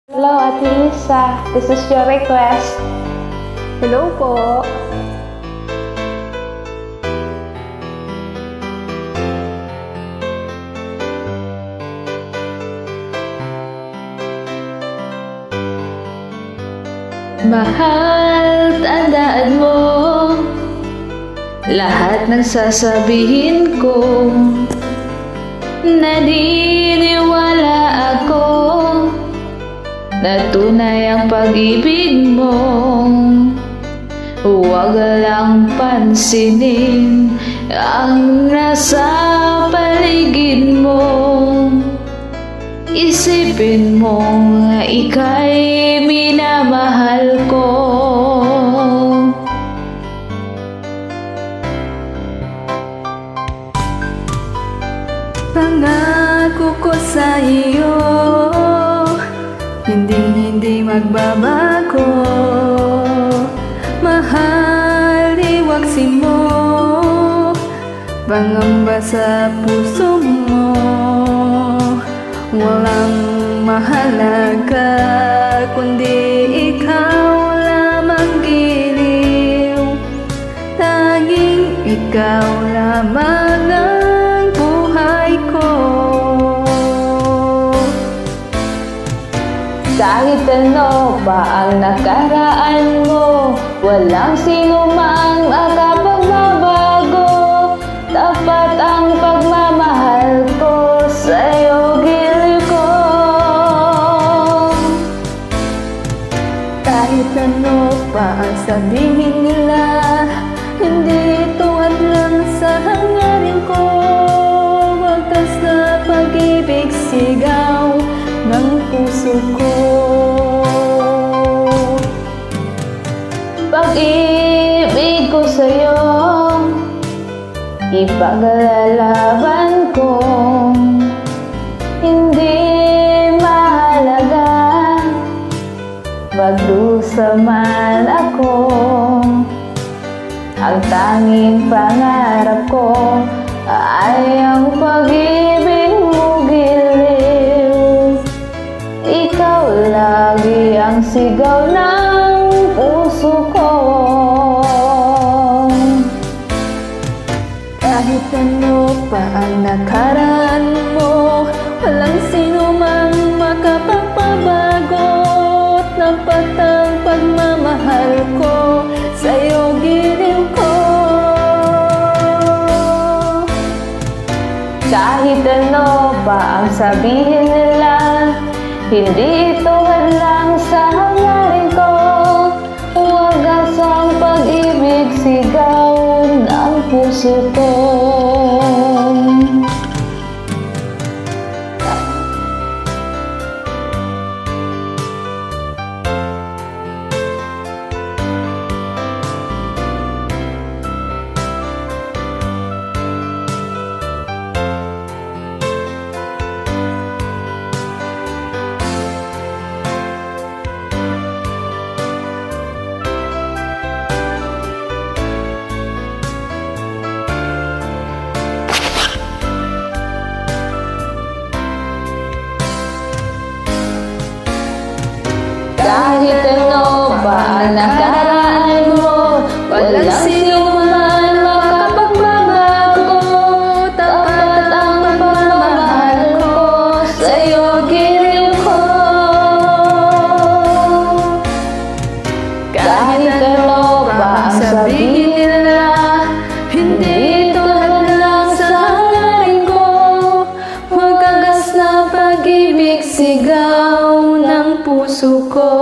Hello, Ate Lisa. This is your request. Hello po. Mahal, tandaan mo lahat ng sasabihin ko. Naniniwala ako na tunay ang pag-ibig mo. Huwag lang pansinin ang nasa paligid mo. Isipin mo ika'y minamahal ko. Pangako ko sa iyo, hindi magbabago. Mahal, iwagsin mo, pangamba sa puso mo. Walang mahalaga kundi ikaw lamang giliw. Tanging ikaw lamang ang buhay ko. Kahit ano pa ang nakaraan mo, walang sino mang makapagbabago. Dapat ang pagmamahal ko sa'yo, giliw ko. Kahit ano pa ang sabihin nila, hindi ito hadlang sa hangarin ko. Wagas na pag-ibig, sigaw ng puso ko. Pag-ibig ko sa'yo, ipaglalaban ko. Hindi mahalaga magdusa man ako. Ang tanging pangarap ko ay ang pag-ibig mo, giliw. Ikaw lagi ang sigaw ng puso ko. Kahit ano pa ang nakaraan mo, walang sino mang makapagpabago. Dapat ang pagmamahal ko sa'yo, giliw ko. Kahit ano pa ang sabihin nila, hindi ito hadlang sa hangarin ko. Wagas ang pag-ibig, sigaw ng puso ko. Kahit ano pa ang nakaraan mo, walang sino man makapagbabago. Tapat ang pagmamahal ko sa'yo, giliw ko. Kahit ano pa ang sabihin nila, hindi ito hadlang sa hangarin ko. Wagas na pag-ibig, sigaw ng puso ko.